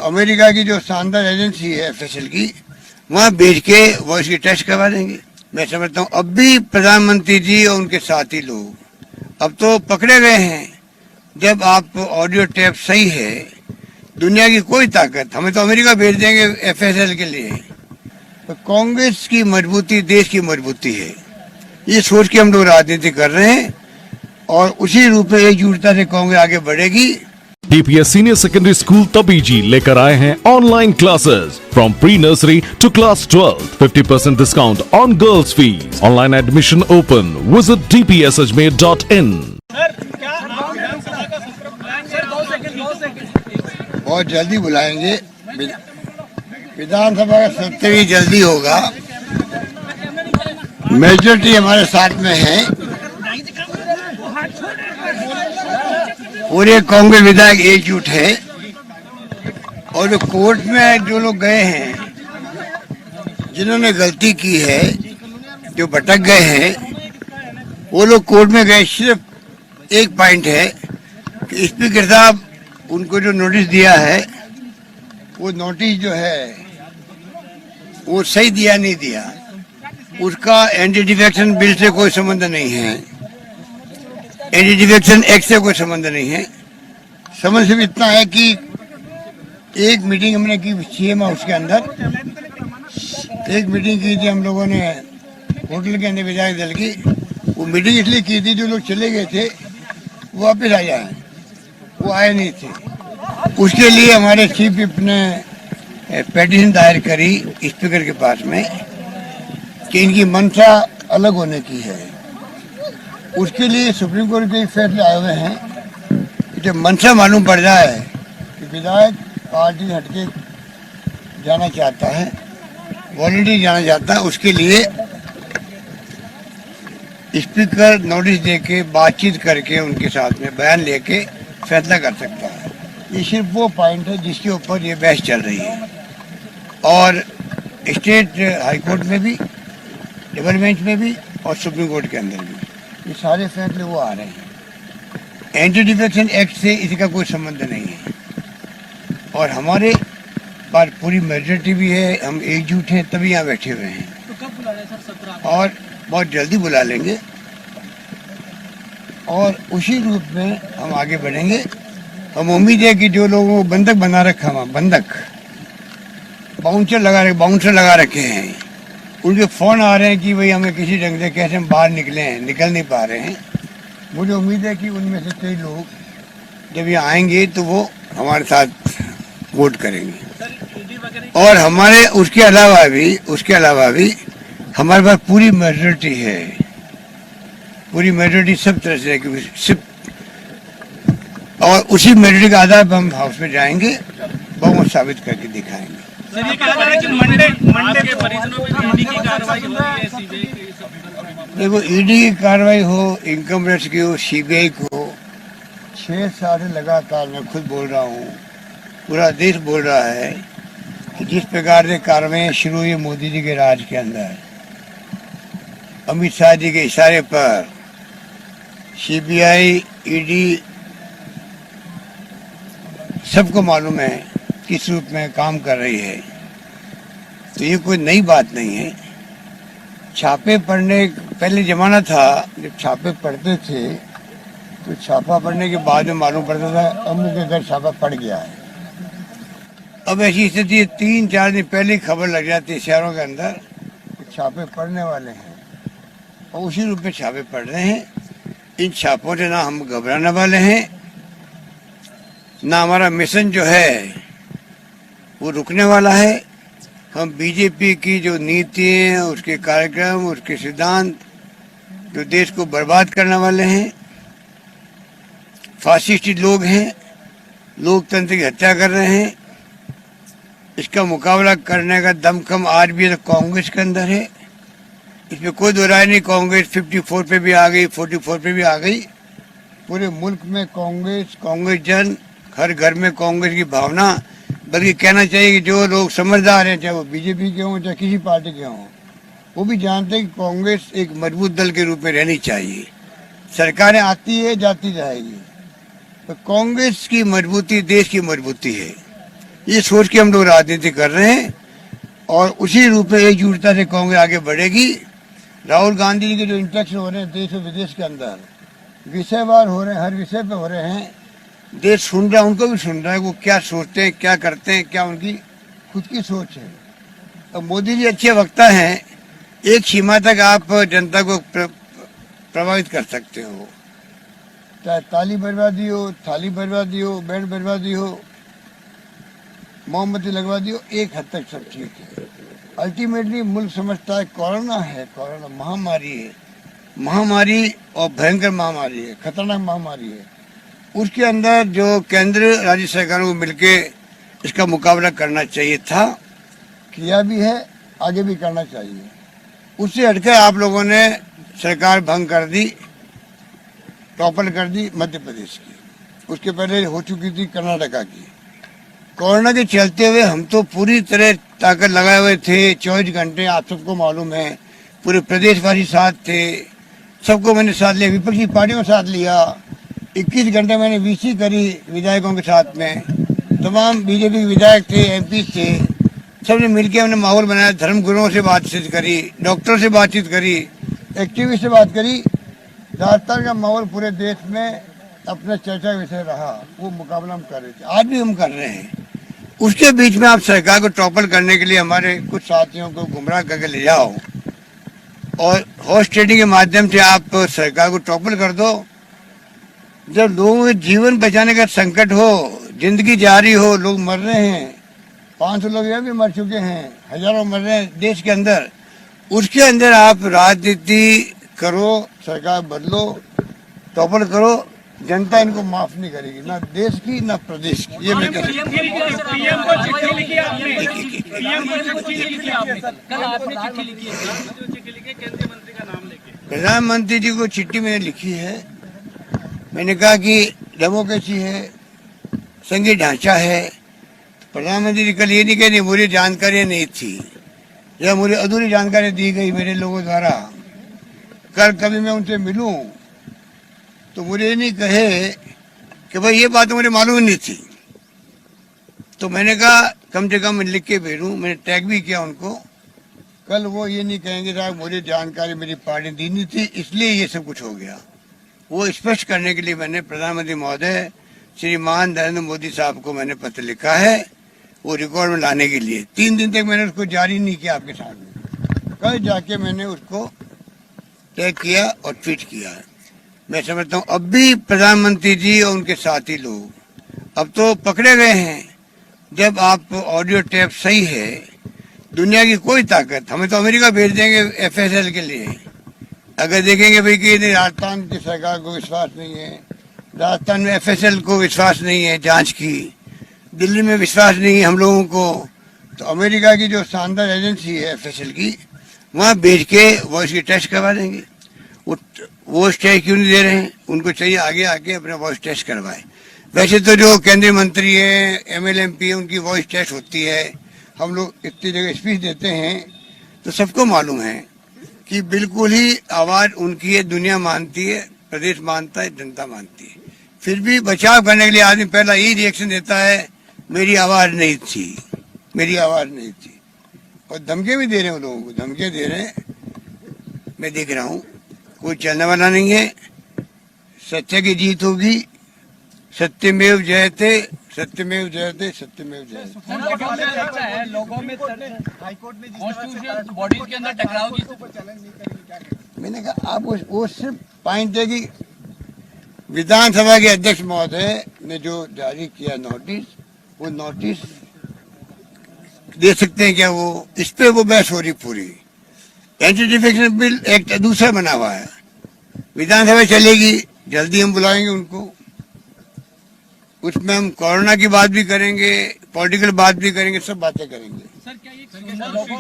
America की जो शानदार एजेंसी है एफएसएल की, वहाँ भेज के वो इसकी टेस्ट करवा देंगे। मैं समझता हूँ अब भी प्रधानमंत्री जी और उनके साथी लोग अब तो पकड़े गए हैं। जब आप ऑडियो टेप सही है, दुनिया की कोई ताकत, हमें तो अमेरिका भेज देंगे एफएसएल के लिए। तो कांग्रेस की मजबूती देश की मजबूती है, ये सोच के हम लोग राजनीति कर रहे हैं और उसी रूप में एकजुटता से कांग्रेस आगे बढ़ेगी। DPS senior secondary school Tabiji लेकर आए हैं online classes from pre nursery to class 12, 50% discount on girls fees. Online admission open. Visit dpsajmer.in। बहुत जल्दी बुलाएंगे, विधानसभा का सत्र भी जल्दी होगा। मेजोरिटी हमारे साथ में है, पूरे कांग्रेस विधायक एकजुट है। और जो कोर्ट में जो लोग गए हैं, जिन्होंने गलती की है, जो भटक गए हैं, वो लोग कोर्ट में गए। सिर्फ एक पॉइंट है कि स्पीकर साहब उनको जो नोटिस दिया है, वो नोटिस जो है वो सही दिया नहीं दिया, उसका एंटी डिफेक्शन बिल से कोई संबंध नहीं है, एंटी डिफेक्शन एक्ट से कोई संबंध नहीं है। समझ सिर्फ इतना है कि एक मीटिंग हमने की सीएम हाउस के अंदर, एक मीटिंग की थी हम लोगों ने होटल के अंदर विधायक दल की। वो मीटिंग इसलिए की थी, जो लोग चले गए थे वो वापस आ जाए, वो आए नहीं थे। उसके लिए हमारे चीफ विप ने पेटिशन दायर करी स्पीकर के पास में कि इनकी मंशा अलग होने की है। उसके लिए सुप्रीम कोर्ट के फैसले आए हुए हैं। जब मंशा मालूम पड़ जाए कि विधायक पार्टी हटके जाना चाहता है, वॉलंटरी जाना चाहता है, उसके लिए स्पीकर नोटिस देके बातचीत करके उनके साथ में बयान लेके फैसला कर सकता है। ये सिर्फ वो पॉइंट है जिसके ऊपर ये बहस चल रही है। और स्टेट हाई कोर्ट में भी, डबल बेंच में भी और सुप्रीम कोर्ट के अंदर भी ये सारे फैसले वो आ रहे हैं। एंटी डिफेक्शन एक्ट से इसका कोई संबंध नहीं है और हमारे पास पूरी मेजोरिटी भी है, हम एकजुट हैं, तभी यहाँ बैठे हुए हैं। तो कब बुला रहे हैं सर सत्र? और बहुत जल्दी बुला लेंगे और उसी रूप में हम आगे बढ़ेंगे। हम उम्मीद है कि जो लोगों को बंधक बना रखा, वहाँ बंधक बाउंसर लगा रखे हैं, उनके फोन आ रहे हैं कि भाई हमें किसी ढंग से कैसे हम बाहर निकले हैं, निकल नहीं पा रहे हैं। मुझे उम्मीद है कि उनमें से कई लोग जब ये आएंगे तो वो हमारे साथ वोट करेंगे। और हमारे उसके अलावा भी हमारे पास पूरी मेजोरिटी है, पूरी मेजोरिटी सब तरह से सिर्फ, और उसी मेजोरिटी के आधार पर हम हाउस में जाएंगे, बहुमत साबित करके दिखाएंगे। सर, ये कहा जा रहा है कि मंडे के परिजनों पे ईडी की कार्रवाई हो रही है, सीबीआई की। देखो, ईडी की कार्रवाई हो, इनकम टैक्स की हो, सीबीआई को 6 साल लगातार मैं खुद बोल रहा हूँ, पूरा देश बोल रहा है कि जिस प्रकार से कार्रवाई शुरू हुई मोदी जी के राज के अंदर, अमित शाह जी के इशारे पर सीबीआई, ईडी, सबको मालूम है किस रूप में काम कर रही है। तो ये कोई नई बात नहीं है। छापे पड़ने पहले जमाना था जब छापे पड़ते थे तो छापा पड़ने के बाद में मालूम पड़ता था अमुक के घर छापा पड़ गया है। अब ऐसी स्थिति 3-4 दिन पहले ही खबर लग जाती है शहरों के अंदर कि छापे पड़ने वाले हैं और उसी रूप में छापे पड़ रहे हैं। इन छापों से ना हम घबराने वाले हैं, ना हमारा मिशन जो है वो रुकने वाला है। हम बीजेपी की जो नीति हैं, उसके कार्यक्रम, उसके सिद्धांत जो देश को बर्बाद करने वाले हैं, फासिस्टी लोग हैं, लोकतंत्र की हत्या कर रहे हैं, इसका मुकाबला करने का दमखम आज भी तो कांग्रेस के अंदर है। इसमें कोई दो राय नहीं। कांग्रेस 54 पे भी आ गई, 44 पे भी आ गई। पूरे मुल्क में कांग्रेस जन, हर घर में कांग्रेस की भावना। बल्कि कहना चाहिए कि जो लोग समझदार हैं, चाहे वो बीजेपी के हों, चाहे किसी पार्टी के हों, वो भी जानते हैं कि कांग्रेस एक मजबूत दल के रूप में रहनी चाहिए। सरकारें आती है, जाती रहेगी, तो कांग्रेस की मजबूती देश की मजबूती है। ये सोच के हम लोग राजनीति कर रहे हैं और उसी रूप में एकजुटता से कांग्रेस आगे बढ़ेगी। राहुल गांधी जी के जो इंटरेक्शन हो रहे हैं देश और विदेश के अंदर, विषयवार हो रहे हैं, हर विषय पे हो रहे हैं, देश सुन रहा है, उनको भी सुन रहा है, वो क्या सोचते हैं, क्या करते हैं, क्या उनकी खुद की सोच है। अब मोदी जी अच्छे वक्ता हैं, एक सीमा तक आप जनता को प्रभावित कर सकते हो, चाहे ताली बर्बादी हो, थाली बर्बादी हो, बेड बर्बादी हो, मोमबत्ती लगवा दी हो, एक हद तक सब ठीक है। अल्टीमेटली मुल्क समझता है कोरोना है, कोरोना महामारी है, महामारी और भयंकर महामारी है, खतरनाक महामारी है। उसके अंदर जो केंद्र राज्य सरकारों को मिलके इसका मुकाबला करना चाहिए था, किया भी है, आगे भी करना चाहिए। उससे हटकर आप लोगों ने सरकार भंग कर दी, टॉपल कर दी मध्य प्रदेश की, उसके पहले हो चुकी थी कर्नाटका की। कोरोना के चलते हुए हम तो पूरी तरह ताकत लगाए हुए थे, 24 घंटे, आप सबको मालूम है, पूरे प्रदेशवासी साथ थे, सबको मैंने साथ लिया, विपक्षी पार्टियों के साथ लिया। 21 घंटे मैंने वीसी करी विधायकों के साथ में, तमाम बीजेपी के विधायक थे, एमपी थे, सबने मिलकर हमने माहौल बनाया, धर्मगुरुओं से बातचीत करी, डॉक्टरों से बातचीत करी, एक्टिविस्ट से बात करी। राजस्थान का माहौल पूरे देश में अपना चर्चा विषय रहा, वो मुकाबला हम कर रहे थे, आज भी हम कर रहे हैं। उसके बीच में आप सरकार को टॉपल करने के लिए हमारे कुछ साथियों को गुमराह करके ले जाओ और हॉर्स ट्रेडिंग के माध्यम से आप सरकार को टॉपल कर दो। जब लोगों के जीवन बचाने का संकट हो, जिंदगी जारी हो, लोग मर रहे हैं, 500 लोग यहाँ भी मर चुके हैं, हजारों मर रहे हैं देश के अंदर, उसके अंदर आप राजनीति करो, सरकार बदलो, टॉपल करो, जनता इनको माफ नहीं करेगी, ना देश की ना प्रदेश की। ये मैं कह पीएम को चिट्ठी लिखी आपने, पीएम को चिट्ठी लिखी आपने, कल आपने चिट्ठी लिखी है, चिट्ठी लिखी केंद्रीय मंत्री का नाम लेके। प्रधानमंत्री जी को चिट्ठी मैंने लिखी है, मैंने कहा कि डेमोक्रेसी है, संघीय ढांचा है। प्रधानमंत्री जी कल ये नहीं कहने मुझे जानकारी नहीं थी या मुझे अधूरी जानकारी दी गई मेरे लोगों द्वारा, कल कभी मैं उनसे मिलूं तो मुझे नहीं कहे कि भाई ये बात मुझे मालूम नहीं थी। तो मैंने कहा कम से कम मैं लिख के भेजूं, मैंने टैग भी किया उनको, कल वो ये नहीं कहेंगे साहब मुझे जानकारी मेरी पार्टी दी नहीं थी इसलिए ये सब कुछ हो गया। वो स्पष्ट करने के लिए मैंने प्रधानमंत्री महोदय श्रीमान नरेंद्र मोदी साहब को मैंने पत्र लिखा है, वो रिकॉर्ड में लाने के लिए। 3 दिन तक मैंने उसको जारी नहीं किया आपके सामने, कल जाके मैंने उसको टैग किया और ट्वीट किया है। मैं समझता हूँ अब भी प्रधानमंत्री जी और उनके साथी लोग अब तो पकड़े गए हैं। जब आप ऑडियो टेप सही है, दुनिया की कोई ताकत, हमें तो अमेरिका भेज देंगे एफएसएल के लिए, अगर देखेंगे भाई कि राजस्थान की सरकार को विश्वास नहीं है, राजस्थान में एफएसएल को विश्वास नहीं है जांच की, दिल्ली में विश्वास नहीं है हम लोगों को, तो अमेरिका की जो शानदार एजेंसी है एफएसएल की, वहाँ भेज के वो इसकी टेस्ट करवा देंगे। वो टेस्ट क्यों नहीं दे रहे हैं, उनको चाहिए आगे आके अपना वॉइस टेस्ट करवाए। वैसे तो जो केंद्रीय मंत्री है, एमएलए एमपी है, उनकी वॉइस टेस्ट होती है, हम लोग इतनी जगह स्पीच देते हैं तो सबको मालूम है कि बिल्कुल ही आवाज उनकी है, दुनिया मानती है, प्रदेश मानता है, जनता मानती है। फिर भी बचाव करने के लिए आदमी पहला यही रिएक्शन देता है मेरी आवाज नहीं थी, मेरी आवाज नहीं थी, और धमके भी दे रहे हैं, लोगों को धमके दे रहे हैं, मैं देख रहा हूँ। कोई चलने वाला नहीं है, सत्य की जीत होगी, सत्यमेव जयते, सत्यमेव जयते, सत्यमेव जयते। लोगों में हाईकोर्ट में कॉन्स्टिट्यूशनल बॉडीज के अंदर टकराव की, मैंने कहा आप वो सिर्फ पॉइंट है कि विधानसभा के अध्यक्ष महोदय ने जो जारी किया नोटिस, वो नोटिस दे सकते हैं क्या, वो इस पे वो बहस हो रही पूरी। एंटी डिफेक्शन बिल एक्ट दूसरा बना हुआ है, विधानसभा चलेगी, जल्दी हम बुलाएंगे उनको, उसमें हम कोरोना की बात भी करेंगे, पॉलिटिकल बात भी करेंगे, सब बातें करेंगे। सर क्या ये लोगों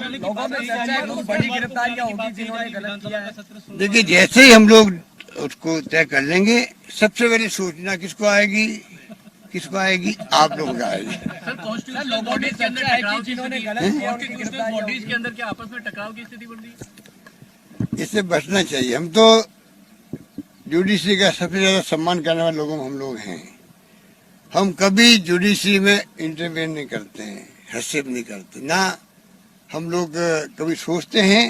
में बड़ी गिरफ्तारियां होगी जिन्होंने गलत किया है? देखिए जैसे ही हम लोग उसको तय कर लेंगे, सबसे पहले सूचना किसको आएगी, किसको आएगी, आप लोग आएगी। सर कॉन्स्टिट्यूशनल बॉडीज के अंदर टकराव जिन्होंने गलत किया, कॉन्स्टिट्यूशनल बॉडीज के अंदर क्या आपस में टकराव की स्थिति बन रही है? इससे बचना चाहिए। हम तो जुडिशरी का सबसे ज्यादा सम्मान करने वाले लोगों हम लोग हैं। हम कभी जुडिशरी में इंटरवेन नहीं करते हैं, हस्तक्षेप नहीं करते, ना हम लोग कभी सोचते हैं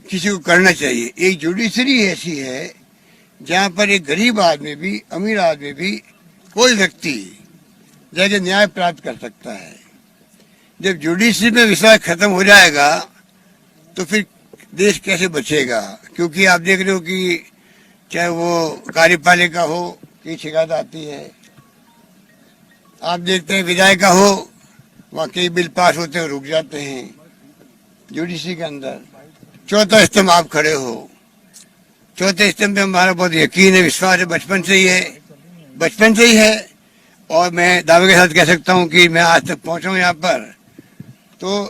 किसी को करना चाहिए। एक जुडिशरी ऐसी है जहाँ पर एक गरीब आदमी भी, अमीर आदमी भी, कोई व्यक्ति जाके न्याय प्राप्त कर सकता है। जब जुडिशरी में विश्वास खत्म हो जाएगा तो फिर देश कैसे बचेगा? क्योंकि आप देख रहे हो कि चाहे वो कार्यपालिका हो की शिकायत आती है, आप देखते हैं विधायिका हो, वहाँ कई बिल पास होते हैं रुक जाते हैं जुडिशरी के अंदर। चौथा स्तंभ आप खड़े हो, चौथे स्तंभ पे हमारा बहुत यकीन है, विश्वास है, बचपन से ही है। और मैं दावे के साथ कह सकता हूँ कि मैं आज तक पहुंचा हूँ यहाँ पर, तो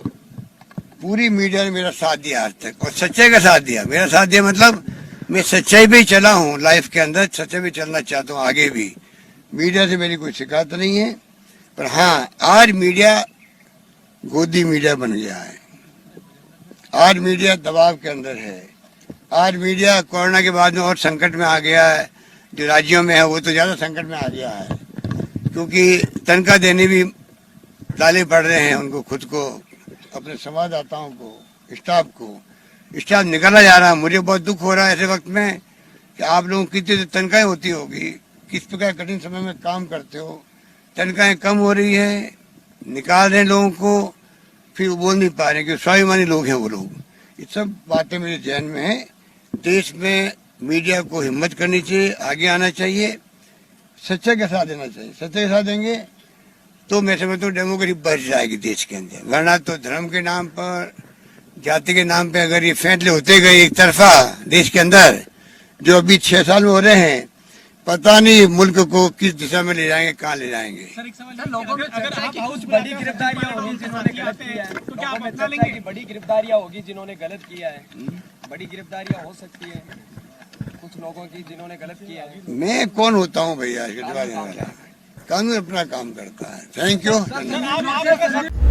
पूरी मीडिया ने मेरा साथ दिया आज तक, और सच्चाई का साथ दिया। मेरा साथ दिया मतलब मैं सच्चाई पे ही चला हूँ लाइफ के अंदर, सच्चाई पे चलना चाहता हूँ आगे भी। मीडिया से मेरी कोई शिकायत नहीं है, पर हाँ आज मीडिया गोदी मीडिया बन गया है, आज मीडिया दबाव के अंदर है, आज मीडिया कोरोना के बाद में और संकट में आ गया है। जो राज्यों में है वो तो ज़्यादा संकट में आ गया है, क्योंकि तनख्वाह देने भी डाले पड़ रहे हैं उनको, खुद को, अपने संवाददाताओं को, स्टाफ निकाला जा रहा है। मुझे बहुत दुख हो रहा है ऐसे वक्त में कि आप लोगों की कितनी तनख्वाहें होती होगी, किस प्रकार कठिन समय में काम करते हो, तनख्वाहें कम हो रही है, निकाल रहे हैं लोगों को, फिर वो बोल नहीं पा रहे कि स्वाभिमानी लोग हैं वो लोग। ये सब बातें मेरे ध्यान में है। देश में मीडिया को हिम्मत करनी चाहिए, आगे आना चाहिए, सच्चाई के साथ देना चाहिए। सच्चाई के साथ देंगे तो मैं समझता हूँ डेमोक्रेसी बढ़ जाएगी देश के अंदर, वरना तो धर्म के नाम पर, जाति के नाम पे अगर ये फैसले होते गए एक तरफा देश के अंदर, जो अभी 6 साल में हो रहे हैं, पता नहीं मुल्क को किस दिशा में ले जाएंगे, कहाँ ले जाएंगे। सर एक सवाल, लोगों में अगर आप हाउस बड़ी गिरफ्तारियां होगी जिन्होंने गलत किया है तो क्या आप अपना लेंगे? बड़ी गिरफ्तारियां होगी जिन्होंने गलत किया है, बड़ी गिरफ्तारियां हो सकती है कुछ लोगों की जिन्होंने गलत किया है। मैं कौन होता हूँ भैया, कानून अपना काम करता है। Thank you.